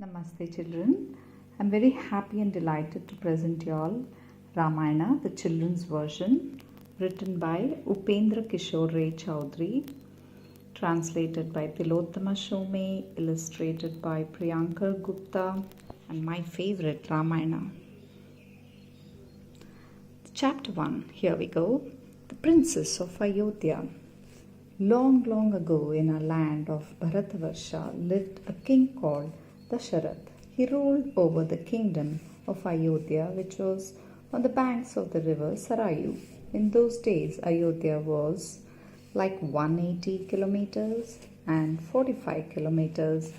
Namaste children. I'm very happy and delighted to present you all Ramayana, the children's version, written by Upendra Kishore Ray Chowdhury, translated by Tilottama Shome, illustrated by Priyankar Gupta, and my favorite Ramayana. Chapter 1, here we go. The Princess of Ayodhya. Long, long ago in a land of Bharatavarsha lived a king called Dasharath. He ruled over the kingdom of Ayodhya, which was on the banks of the river Sarayu. In those days, Ayodhya was like 180 kilometers and 45 kilometers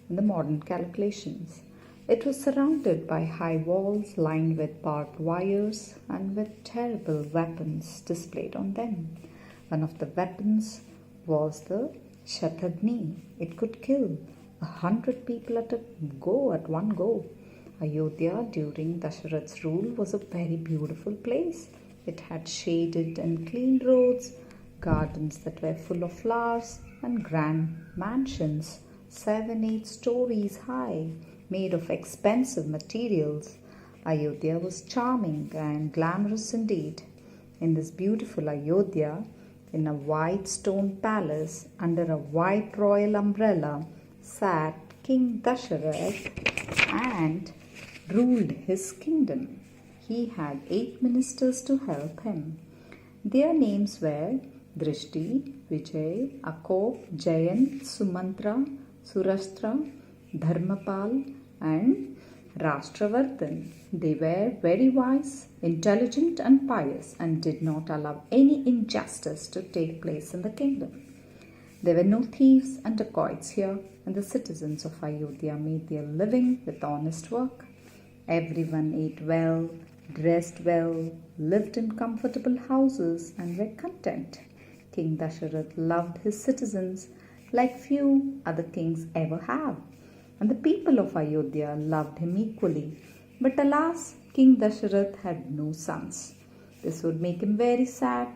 in the modern calculations. It was surrounded by high walls lined with barbed wires and with terrible weapons displayed on them. One of the weapons was the Shatagni. It could kill 100 people at one go. Ayodhya during Dasharath's rule was a very beautiful place. It had shaded and clean roads, gardens that were full of flowers, and grand mansions, 7-8 stories high, made of expensive materials. Ayodhya was charming and glamorous indeed. In this beautiful Ayodhya, in a white stone palace under a white royal umbrella, sat King Dasharath and ruled his kingdom. He had 8 ministers to help him. Their names were Drishti, Vijay, Akop, Jayan, Sumantra, Surashtra, Dharmapal, and Rashtravartan. They were very wise, intelligent, and pious, and did not allow any injustice to take place in the kingdom. There were no thieves and dacoits here, and the citizens of Ayodhya made their living with honest work. Everyone ate well, dressed well, lived in comfortable houses, and were content. King Dasharath loved his citizens like few other kings ever have, and the people of Ayodhya loved him equally. But alas, King Dasharath had no sons. This would make him very sad.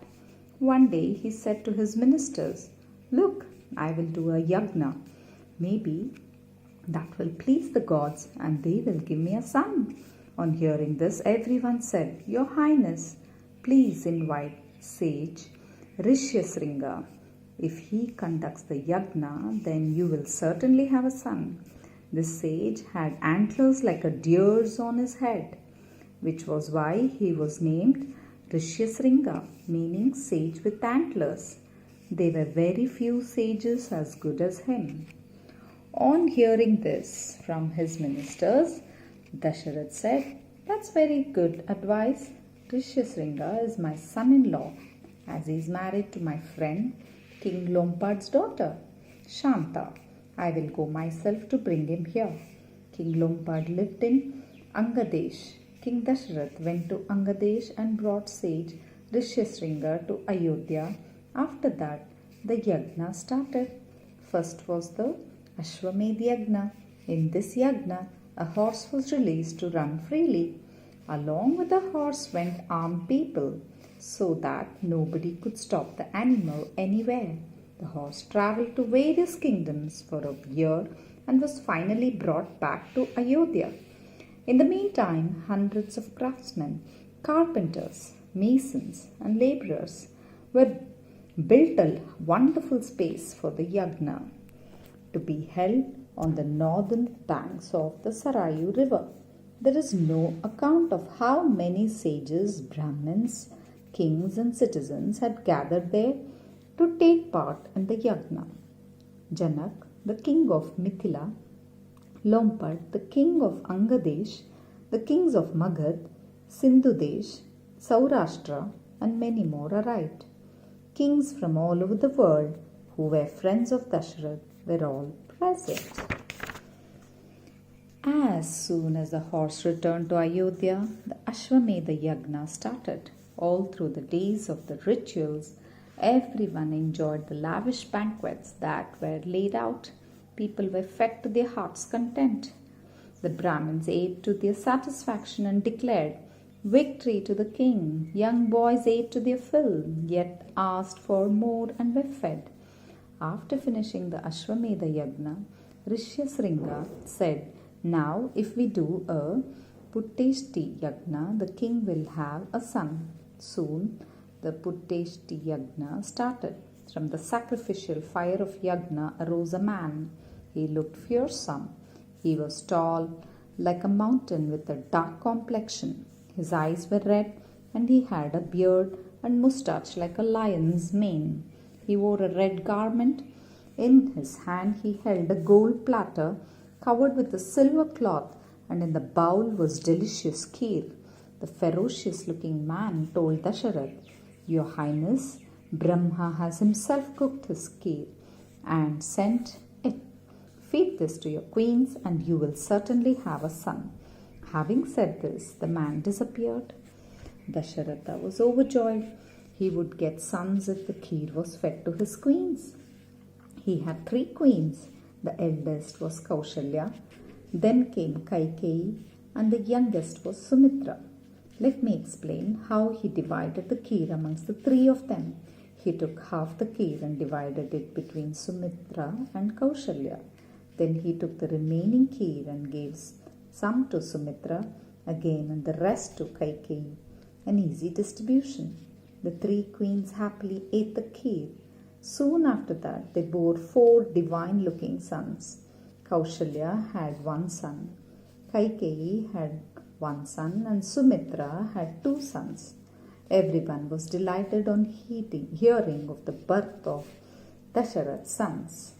One day he said to his ministers, "Look, I will do a yagna. Maybe that will please the gods and they will give me a son." On hearing this, everyone said, "Your Highness, please invite sage Rishyasringa. If he conducts the yagna, then you will certainly have a son." This sage had antlers like a deer's on his head, which was why he was named Rishyasringa, meaning sage with antlers. There were very few sages as good as him. On hearing this from his ministers, Dasharath said, "That's very good advice. Rishyasringa is my son-in-law, as he is married to my friend King Lompad's daughter, Shanta. I will go myself to bring him here." King Lompad lived in Angadesh. King Dasharath went to Angadesh and brought sage Rishyasringa to Ayodhya. After that, the yagna started. First was the Ashwamedh yagna. In this yagna, a horse was released to run freely. Along with the horse went armed people, so that nobody could stop the animal anywhere. The horse travelled to various kingdoms for a year and was finally brought back to Ayodhya. In the meantime, hundreds of craftsmen, carpenters, masons, and labourers were built a wonderful space for the yagna to be held on the northern banks of the Sarayu river. There is no account of how many sages, Brahmins, kings, and citizens had gathered there to take part in the yagna. Janak, the king of Mithila, Lompad, the king of Angadesh, the kings of Magad, Sindhudesh, Saurashtra, and many more arrived. Kings from all over the world who were friends of Dasharath were all present. As soon as the horse returned to Ayodhya, the Ashwamedha yagna started. All through the days of the rituals, everyone enjoyed the lavish banquets that were laid out. People were fed to their heart's content. The Brahmins ate to their satisfaction and declared victory to the king. Young boys ate to their fill, yet asked for more and were fed. After finishing the Ashwamedha yagna, Rishyasringa said, Now, if we do a Putteshti Yagna, the king will have a son. Soon, the Putteshti Yagna started. From the sacrificial fire of Yagna arose a man. He looked fearsome. He was tall, like a mountain with a dark complexion. His eyes were red, and he had a beard and moustache like a lion's mane. He wore a red garment. In his hand he held a gold platter covered with a silver cloth, and in the bowl was delicious kheer. The ferocious looking man told Dasharatha, "Your Highness, Brahma has himself cooked his kheer and sent it. Feed this to your queens, and you will certainly have a son." Having said this, the man disappeared. Dasharatha was overjoyed. He would get sons if the kheer was fed to his queens. He had 3 queens. The eldest was Kaushalya, then came Kaikeyi, and the youngest was Sumitra. Let me explain how he divided the kheer amongst the 3 of them. He took half the kheer and divided it between Sumitra and Kaushalya. Then he took the remaining kheer and gave some to Sumitra again and the rest to Kaikeyi. An easy distribution. The 3 queens happily ate the kheer. Soon after that, they bore 4 divine-looking sons. Kaushalya had 1 son, Kaikeyi had 1 son, and Sumitra had 2 sons. Everyone was delighted on hearing of the birth of Dasharatha's sons.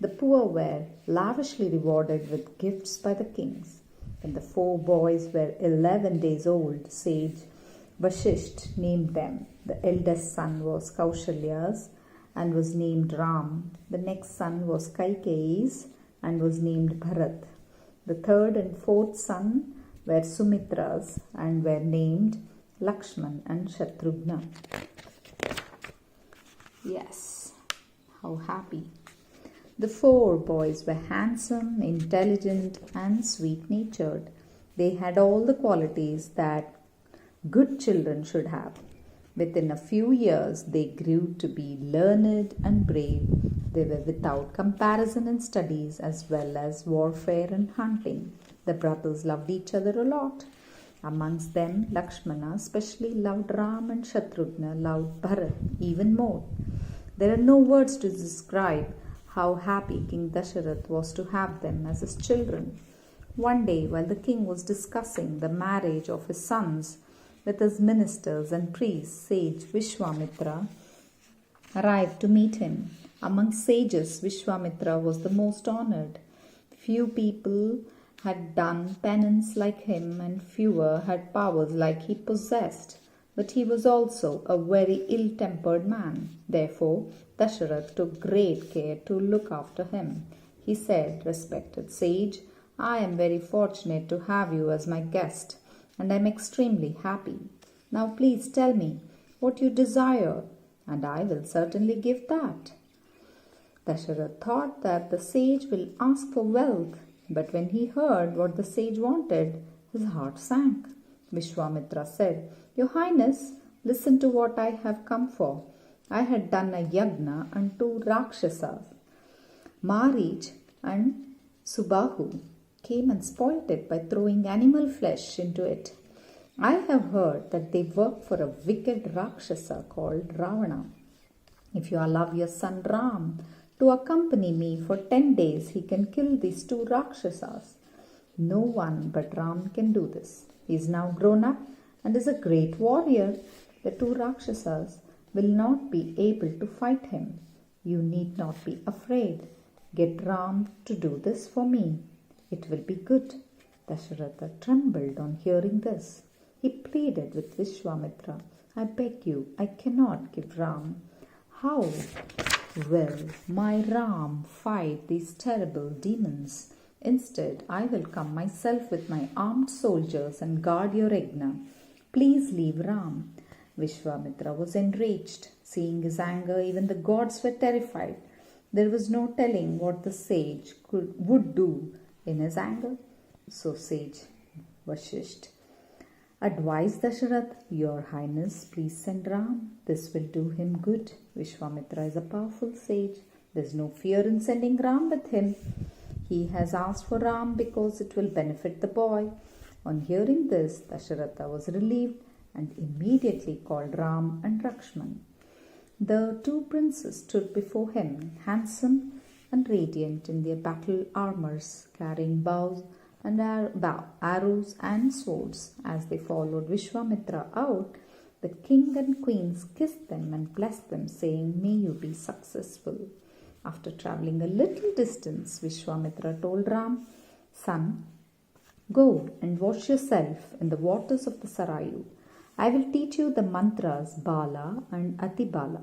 The poor were lavishly rewarded with gifts by the kings. When the 4 boys were 11 days old, sage Vashisht named them. The eldest son was Kaushalya's and was named Ram. The next son was Kaikeyi's and was named Bharat. The 3rd and 4th son were Sumitra's and were named Lakshman and Shatrughna. Yes, how happy. The 4 boys were handsome, intelligent, and sweet-natured. They had all the qualities that good children should have. Within a few years, they grew to be learned and brave. They were without comparison in studies as well as warfare and hunting. The brothers loved each other a lot. Amongst them, Lakshmana especially loved Ram, and Shatrughna loved Bharat even more. There are no words to describe how happy King Dasharatha was to have them as his children. One day, while the king was discussing the marriage of his sons with his ministers and priests, sage Vishwamitra arrived to meet him. Among sages, Vishwamitra was the most honored. Few people had done penance like him, and fewer had powers like he possessed. But he was also a very ill-tempered man. Therefore, Dasharatha took great care to look after him. He said, "Respected sage, I am very fortunate to have you as my guest, and I am extremely happy. Now please tell me what you desire, and I will certainly give that." Dasharatha thought that the sage will ask for wealth, but when he heard what the sage wanted, his heart sank. Vishwamitra said, "Your Highness, listen to what I have come for. I had done a yagna and 2 Rakshasas, Marich and Subahu, came and spoilt it by throwing animal flesh into it. I have heard that they work for a wicked Rakshasa called Ravana. If you allow your son Ram to accompany me for 10 days, he can kill these 2 Rakshasas. No one but Ram can do this. He is now grown up and is a great warrior. The 2 Rakshasas will not be able to fight him. You need not be afraid. Get Ram to do this for me. It will be good." Dasharatha trembled on hearing this. He pleaded with Vishwamitra, "I beg you, I cannot give Ram. How will my Ram fight these terrible demons? Instead, I will come myself with my armed soldiers and guard your yagna. Please leave Ram." Vishwamitra was enraged. Seeing his anger, even the gods were terrified. There was no telling what the sage would do in his anger. So sage Vashisht advised Dasharatha, "Your Highness, please send Ram. This will do him good. Vishwamitra is a powerful sage. There is no fear in sending Ram with him. He has asked for Ram because it will benefit the boy. On hearing this, Dasharatha was relieved and immediately called Ram and Lakshman. The two princes stood before him, handsome and radiant in their battle armors, carrying bows and arrows and swords. As they followed Vishwamitra out, the king and queens kissed them and blessed them, saying, "May you be successful." After traveling a little distance, Vishwamitra told Ram, "Son, go and wash yourself in the waters of the Sarayu. I will teach you the mantras Bala and Atibala.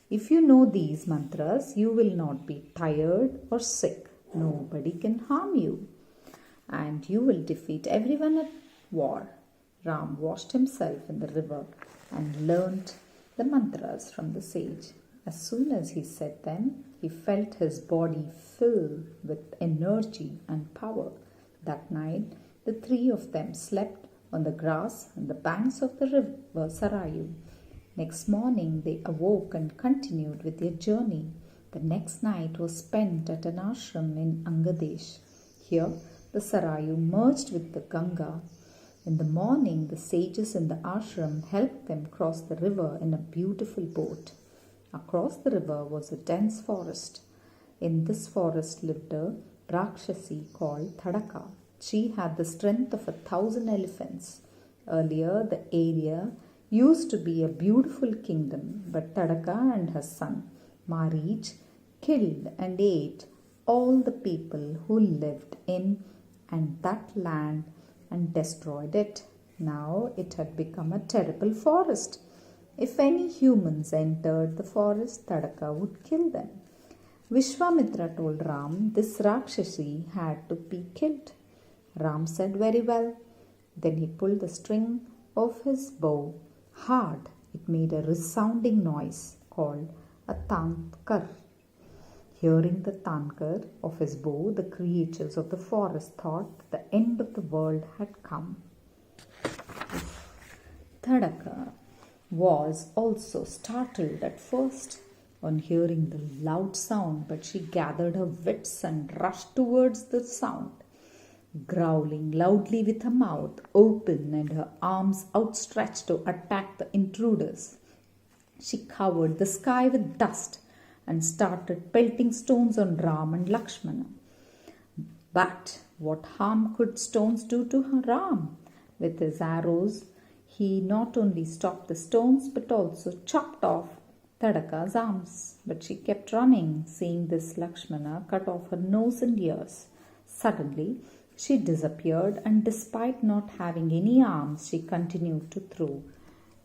If you know these mantras, you will not be tired or sick. Nobody can harm you, and you will defeat everyone at war." Ram washed himself in the river and learnt the mantras from the sage. As soon as he said them, he felt his body fill with energy and power. That night, the three of them slept on the grass on the banks of the river Sarayu. Next morning, they awoke and continued with their journey. The next night was spent at an ashram in Angadesh. Here, the Sarayu merged with the Ganga. In the morning, the sages in the ashram helped them cross the river in a beautiful boat. Across the river was a dense forest. In this forest lived a Rakshasi called Tadaka. She had the strength of 1,000 elephants. Earlier, the area used to be a beautiful kingdom, but Tadaka and her son Marich killed and ate all the people who lived in and that land and destroyed it. Now it had become a terrible forest. If any humans entered the forest, Tadaka would kill them. Vishwamitra told Ram this Rakshasi had to be killed. Ram said, "Very well." Then he pulled the string of his bow hard. It made a resounding noise called a tankar. Hearing the tankar of his bow, the creatures of the forest thought the end of the world had come. Tadaka was also startled at first on hearing the loud sound, but she gathered her wits and rushed towards the sound. Growling loudly with her mouth open and her arms outstretched to attack the intruders, she covered the sky with dust and started pelting stones on Ram and Lakshmana. But what harm could stones do to Ram? With his arrows, he not only stopped the stones but also chopped off Tadaka's arms. But she kept running. Seeing this, Lakshmana cut off her nose and ears. Suddenly, she disappeared, and despite not having any arms, she continued to throw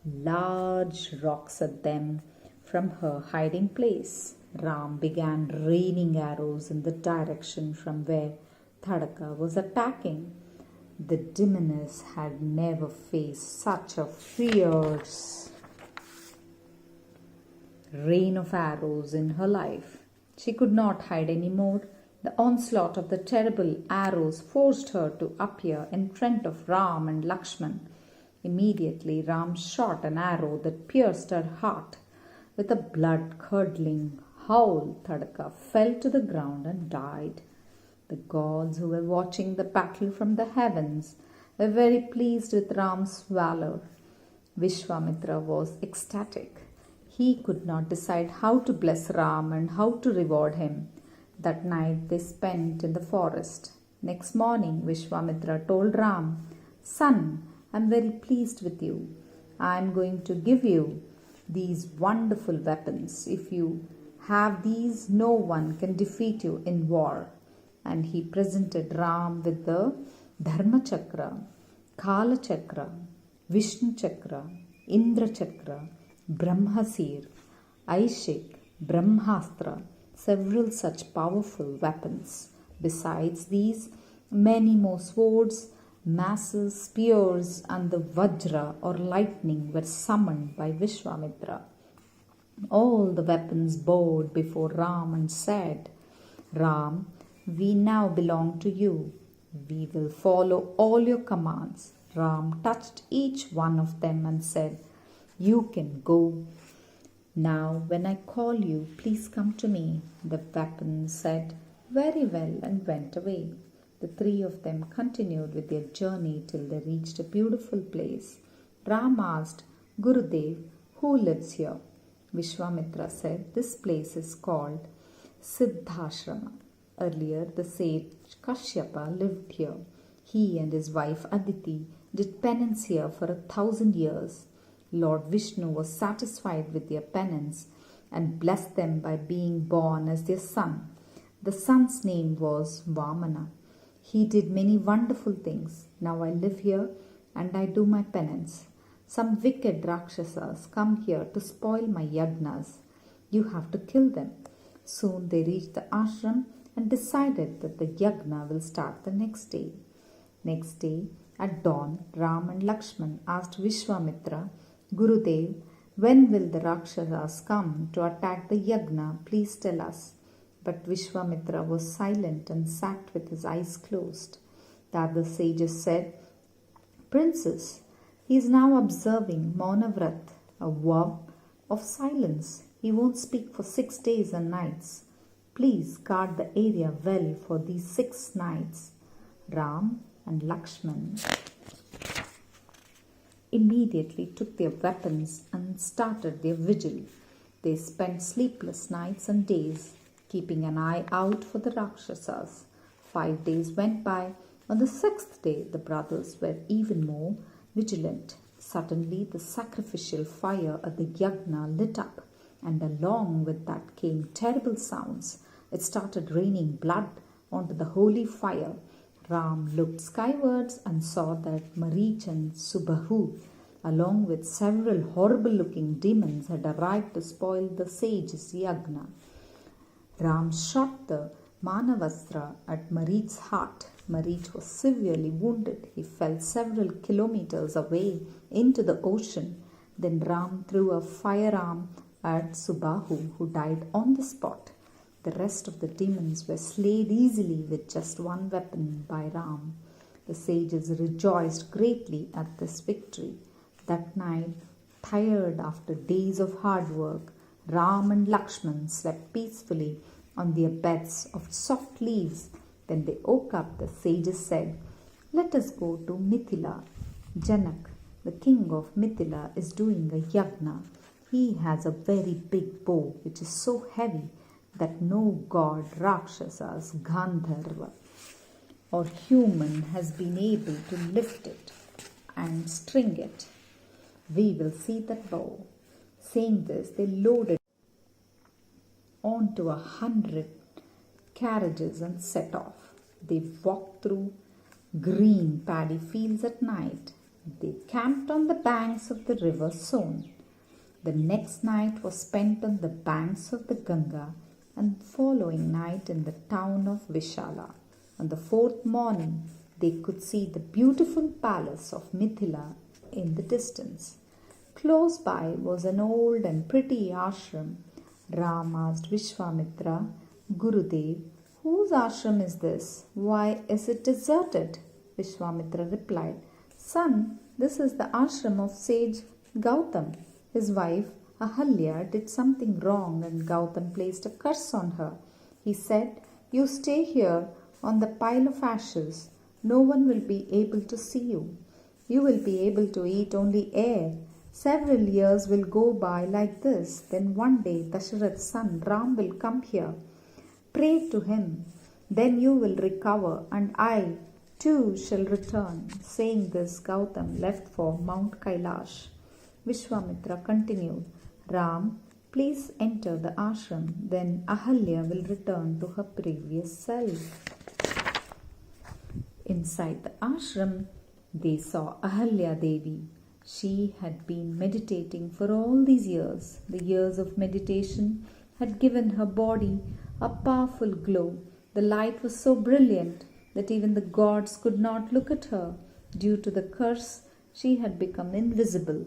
large rocks at them from her hiding place. Ram began raining arrows in the direction from where Tadaka was attacking. The demoness had never faced such a fierce rain of arrows in her life. She could not hide any more. The onslaught of the terrible arrows forced her to appear in front of Ram and Lakshman. Immediately, Ram shot an arrow that pierced her heart. With a blood-curdling howl, Tadaka fell to the ground and died. The gods who were watching the battle from the heavens were very pleased with Ram's valor. Vishwamitra was ecstatic. He could not decide how to bless Ram and how to reward him. That night they spent in the forest. Next morning, Vishwamitra told Ram, "Son, I am very pleased with you. I am going to give you these wonderful weapons. If you have these, no one can defeat you in war." And he presented Ram with the Dharma Chakra, Kala Chakra, Vishnu Chakra, Indra Chakra, Brahmasir, Aishik, Brahmastra, several such powerful weapons. Besides these, many more swords, masses, spears, and the Vajra or lightning were summoned by Vishwamitra. All the weapons bowed before Ram and said, "Ram, we now belong to you. We will follow all your commands." Ram touched each one of them and said, "You can go. Now, when I call you, please come to me." The weapons said, very well and went away. The three of them continued with their journey till they reached a beautiful place. Ram asked, Gurudev, who lives here? Vishwamitra said, this place is called Siddhashrama. Earlier, the sage Kashyapa lived here. He and his wife Aditi did penance here for 1,000 years. Lord Vishnu was satisfied with their penance and blessed them by being born as their son. The son's name was Vamana. He did many wonderful things. Now I live here and I do my penance. Some wicked Rakshasas come here to spoil my yagnas. You have to kill them. Soon they reached the ashram and decided that the yagna will start the next day. Next day, at dawn, Ram and Lakshman asked Vishwamitra, Gurudev, when will the Rakshasas come to attack the yagna? Please tell us. But Vishwamitra was silent and sat with his eyes closed. The other sages said, Princess, he is now observing Maunavrat, a vow of silence. He won't speak for 6 days and nights. Please guard the area well for these 6 nights. Ram and Lakshman immediately took their weapons and started their vigil. They spent sleepless nights and days, keeping an eye out for the Rakshasas. 5 days went by. On the 6th day, the brothers were even more vigilant. Suddenly, the sacrificial fire at the yagna lit up, and along with that came terrible sounds. It started raining blood onto the holy fire. Ram looked skywards and saw that Marich and Subahu, along with several horrible-looking demons, had arrived to spoil the sage's yagna. Ram shot the Manavastra at Marich's heart. Marich was severely wounded. He fell several kilometers away into the ocean. Then Ram threw a firearm at Subahu, who died on the spot. The rest of the demons were slayed easily with just one weapon by Ram. The sages rejoiced greatly at this victory. That night, tired after days of hard work, Ram and Lakshman slept peacefully on their beds of soft leaves. When they woke up, the sages said, Let us go to Mithila. Janak, the king of Mithila, is doing a yagna. He has a very big bow which is so heavy that no god, Rakshasas, Gandharva or human has been able to lift it and string it. We will see that bow. Saying this, they loaded onto 100 carriages and set off. They walked through green paddy fields at night. They camped on the banks of the river Son. The next night was spent on the banks of the Ganga, and the following night in the town of Vishala. On the 4th morning, they could see the beautiful palace of Mithila in the distance. Close by was an old and pretty ashram. Ram asked Vishwamitra, Gurudev, whose ashram is this? Why is it deserted? Vishwamitra replied, Son, this is the ashram of sage Gautam. His wife Ahalya did something wrong and Gautam placed a curse on her. He said, You stay here on the pile of ashes. No one will be able to see you. You will be able to eat only air. Several years will go by like this. Then one day Dasharath's son Ram will come here. Pray to him. Then you will recover and I too shall return. Saying this, Gautam left for Mount Kailash. Vishwamitra continued, Ram, please enter the ashram. Then Ahalya will return to her previous self. Inside the ashram, they saw Ahalya Devi. She had been meditating for all these years. The years of meditation had given her body a powerful glow. The light was so brilliant that even the gods could not look at her. Due to the curse, she had become invisible.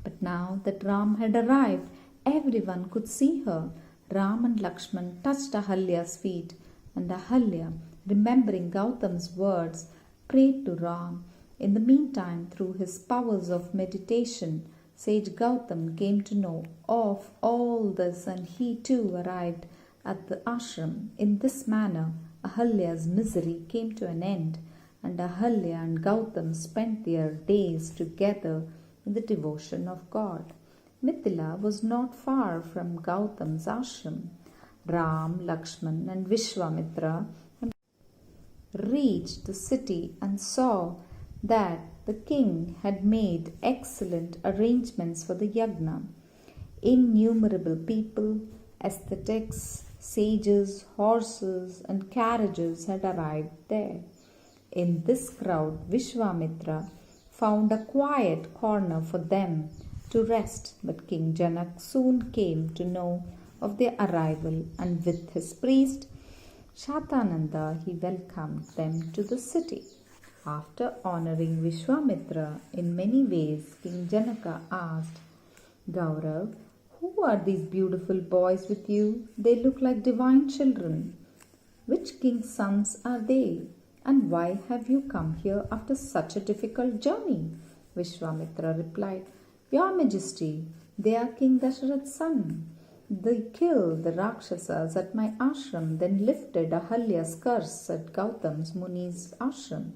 But now that Ram had arrived, everyone could see her. Ram and Lakshman touched Ahalya's feet, and Ahalya, remembering Gautam's words, prayed to Ram. In the meantime, through his powers of meditation, sage Gautam came to know of all this, and he too arrived at the ashram. In this manner, Ahalya's misery came to an end, and Ahalya and Gautam spent their days together in the devotion of God. Mithila was not far from Gautam's ashram. Ram, Lakshman, and Vishwamitra reached the city and saw that the king had made excellent arrangements for the yagna. Innumerable people, ascetics, sages, horses, and carriages had arrived there. In this crowd, Vishwamitra found a quiet corner for them to rest, but King Janak soon came to know of their arrival, and with his priest Shatananda he welcomed them to the city. After honoring Vishwamitra in many ways, King Janaka asked, Gaurav, who are these beautiful boys with you? They look like divine children. Which king's sons are they? And why have you come here after such a difficult journey? Vishwamitra replied, Your Majesty, they are King Dasharatha's sons. They killed the Rakshasas at my ashram, then lifted Ahalya's curse at Gautam's Muni's ashram.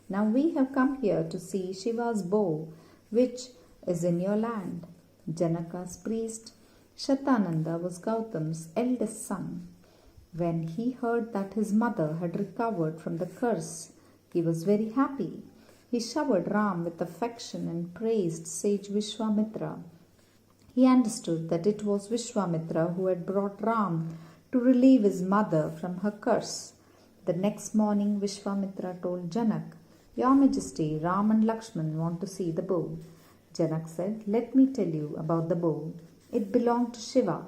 Now we have come here to see Shiva's bow, which is in your land. Janaka's priest Shatananda was Gautam's eldest son. When he heard that his mother had recovered from the curse, he was very happy. He showered Ram with affection and praised sage Vishwamitra. He understood that it was Vishwamitra who had brought Ram to relieve his mother from her curse. The next morning, Vishwamitra told Janak, Your Majesty, Ram and Lakshman want to see the bow. Janak said, Let me tell you about the bow. It belonged to Shiva.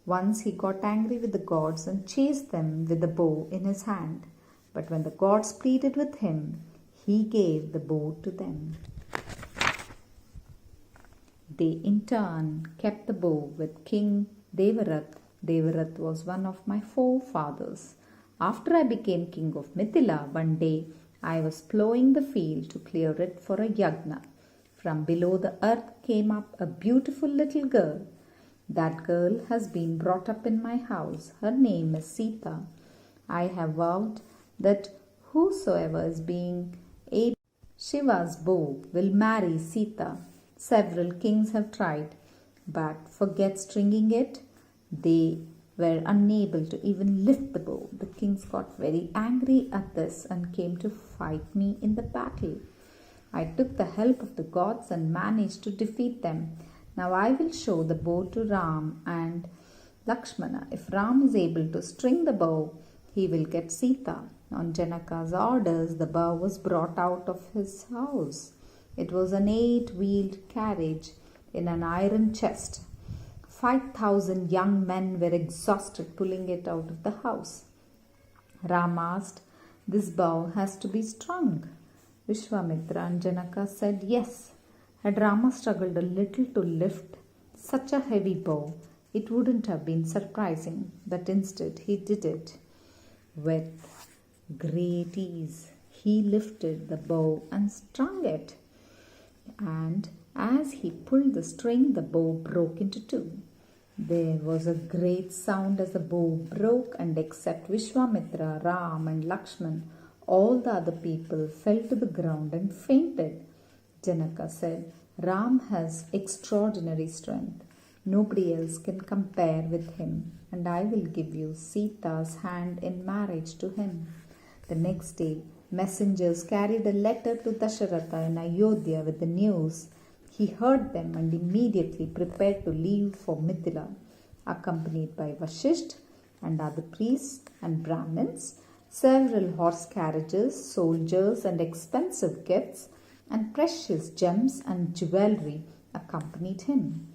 Once he got angry with the gods and chased them with the bow in his hand. But when the gods pleaded with him, he gave the bow to them. They in turn kept the bow with King Devarath. Devarath was one of my forefathers. After I became king of Mithila, one day I was plowing the field to clear it for a yagna. From below the earth came up a beautiful little girl. That girl has been brought up in my house. Her name is Sita. I have vowed that whosoever is being able Shiva's bow will marry Sita. Several kings have tried, but forget stringing it. They were unable to even lift the bow. The kings got very angry at this and came to fight me in the battle. I took the help of the gods and managed to defeat them. Now I will show the bow to Ram and Lakshmana. If Ram is able to string the bow, he will get Sita. On Janaka's orders, the bow was brought out of his house. It was an 8-wheeled carriage in an iron chest. 5,000 young men were exhausted pulling it out of the house. Ram asked, This bow has to be strung. Vishwamitra and Janaka said yes. Had Rama struggled a little to lift such a heavy bow, it wouldn't have been surprising, but instead he did it. With great ease, he lifted the bow and strung it. And as he pulled the string, the bow broke into two. There was a great sound as the bow broke, and except Vishwamitra, Ram, and Lakshman, all the other people fell to the ground and fainted. Janaka said, Ram has extraordinary strength. Nobody else can compare with him, and I will give you Sita's hand in marriage to him. The next day, messengers carried a letter to Dasharatha in Ayodhya with the news. He heard them and immediately prepared to leave for Mithila, accompanied by Vashisht and other priests and Brahmins. Several horse carriages, soldiers, and expensive gifts and precious gems and jewelry accompanied him.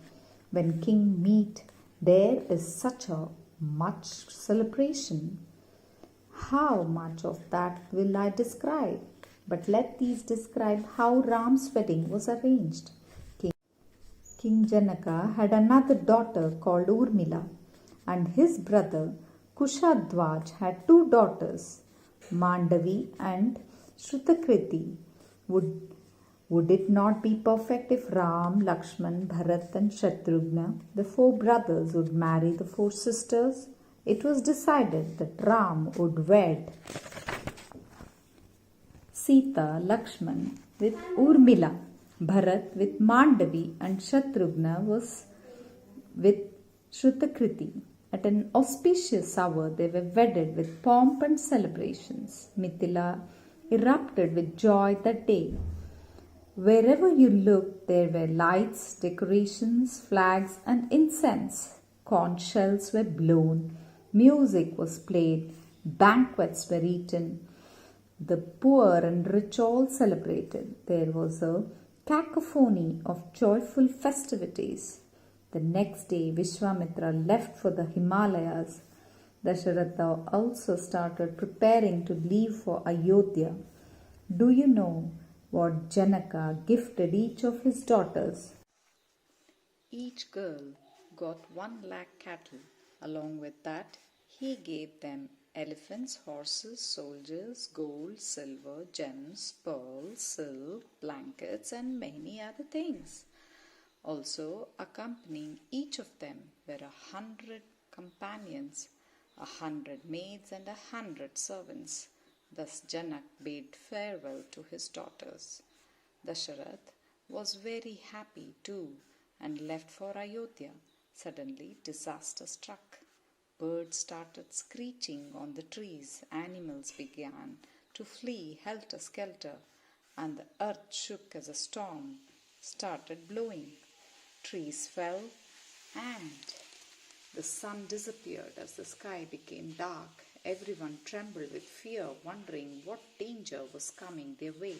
When king meet, there is such a much celebration. How much of that will I describe? But let these describe how Ram's wedding was arranged. King Janaka had another daughter called Urmila, and his brother Kushadwaj had two daughters, Mandavi and Shrutakriti. Would it not be perfect if Ram, Lakshman, Bharat and Shatrughna, the four brothers, would marry the four sisters? it was decided that Ram would wed Sita, Lakshman with Urmila, Bharat with Mandavi, and Shatrughna was with Shrutakriti. At an auspicious hour, they were wedded with pomp and celebrations. Mithila erupted with joy that day. Wherever you looked, there were lights, decorations, flags, and incense. Conch shells were blown, music was played, banquets were eaten. The poor and rich all celebrated. There was a cacophony of joyful festivities. The next day, Vishwamitra left for the Himalayas. Dasharatha also started preparing to leave for Ayodhya. Do you know what Janaka gifted each of his daughters? Each girl got 1 lakh cattle. Along with that, he gave them elephants, horses, soldiers, gold, silver, gems, pearls, silk, blankets, and many other things. Also, accompanying each of them were 100 companions, 100 maids, and 100 servants. Thus Janak bade farewell to his daughters. Dasharath was very happy too and left for Ayodhya. Suddenly, disaster struck. Birds started screeching on the trees, animals began to flee helter-skelter, and the earth shook as a storm started blowing. Trees fell and the sun disappeared as the sky became dark. Everyone trembled with fear, wondering what danger was coming their way.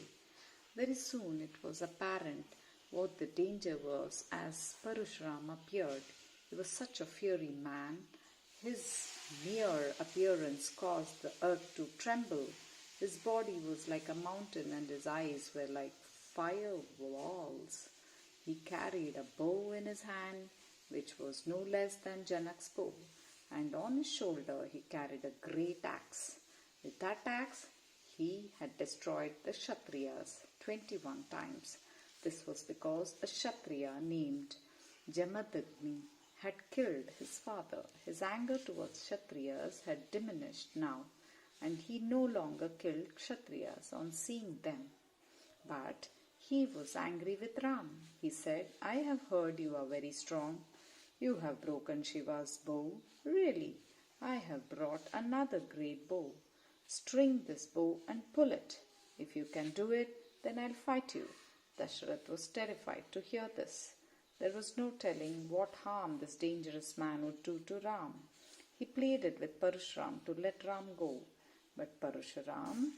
Very soon it was apparent what the danger was as Parashuram appeared. He was such a fiery man. His mere appearance caused the earth to tremble. His body was like a mountain and his eyes were like fire walls. He carried a bow in his hand, which was no less than Janak's bow, and on his shoulder he carried a great axe. With that axe, he had destroyed the Kshatriyas 21 times. This was because a Kshatriya named Jamadagni had killed his father. His anger towards Kshatriyas had diminished now, and he no longer killed Kshatriyas on seeing them. But he was angry with Ram. He said, I have heard you are very strong. You have broken Shiva's bow. Really, I have brought another great bow. String this bow and pull it. If you can do it, then I'll fight you. Dasharath was terrified to hear this. There was no telling what harm this dangerous man would do to Ram. He pleaded with Parashuram to let Ram go, but Parashuram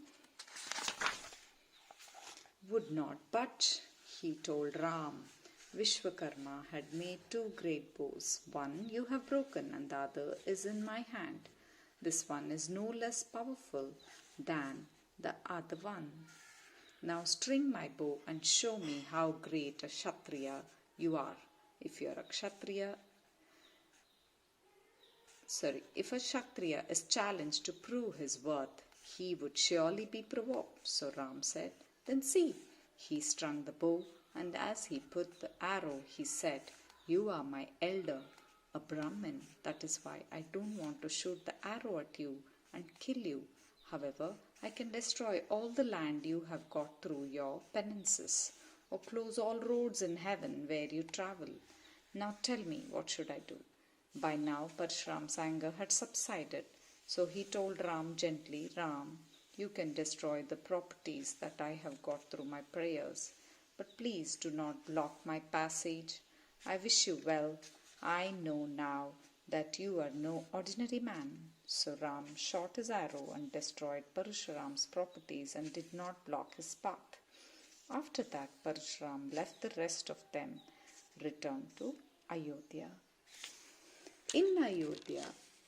would not budge. He told Ram, Vishwakarma had made 2 great bows. One you have broken and the other is in my hand. This one is no less powerful than the other one. Now string my bow and show me how great a Kshatriya you are. If a Kshatriya is challenged to prove his worth, he would surely be provoked. So Ram said, then see. He strung the bow, and as he put the arrow, he said, you are my elder, a Brahmin. That is why I don't want to shoot the arrow at you and kill you. However, I can destroy all the land you have got through your penances, or close all roads in heaven where you travel. Now tell me, what should I do? By now, Parshuram's anger had subsided, so he told Ram gently, Ram, you can destroy the properties that I have got through my prayers, but please do not block my passage. I wish you well. I know now that you are no ordinary man. So Ram shot his arrow and destroyed Parashuram's properties and did not block his path. After that, Parashuram left the rest of them, returned to Ayodhya. In Ayodhya,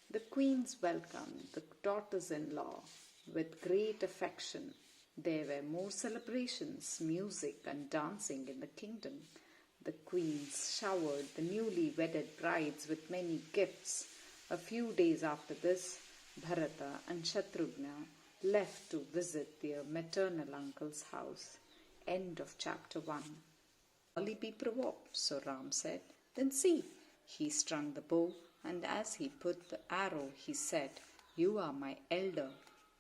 the queens welcomed the daughters-in-law with great affection. There were more celebrations, music and dancing in the kingdom. The queens showered the newly wedded brides with many gifts. A few days after this, Bharata and Shatrughna left to visit their maternal uncle's house. End of chapter 1. Surely be provoked, so Ram said, then see. He strung the bow and as he put the arrow, he said, "You are my elder,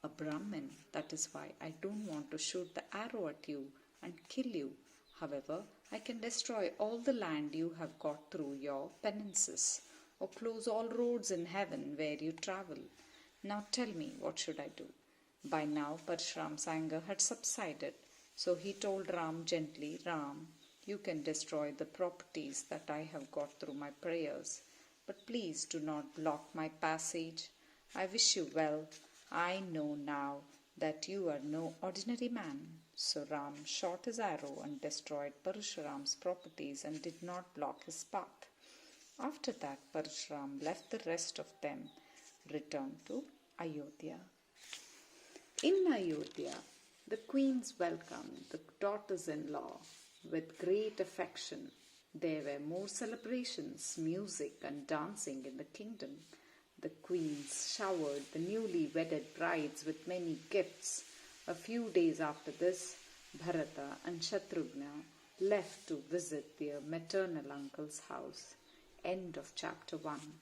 a Brahmin. That is why I don't want to shoot the arrow at you and kill you. However, I can destroy all the land you have got through your penances, or close all roads in heaven where you travel. Now tell me, what should I do?" By now Parshuram's anger had subsided, so he told Ram gently, "Ram, you can destroy the properties that I have got through my prayers, but please do not block my passage. I wish you well. I know now that you are no ordinary man." So Ram shot his arrow and destroyed Parshuram's properties and did not block his path. After that, Parshuram left the rest of them, returned to Ayodhya. In Ayodhya, the queens welcomed the daughters-in-law with great affection. There were more celebrations, music and dancing in the kingdom. The queens showered the newly wedded brides with many gifts. A few days after this, Bharata and Shatrughna left to visit their maternal uncle's house. End of chapter 1.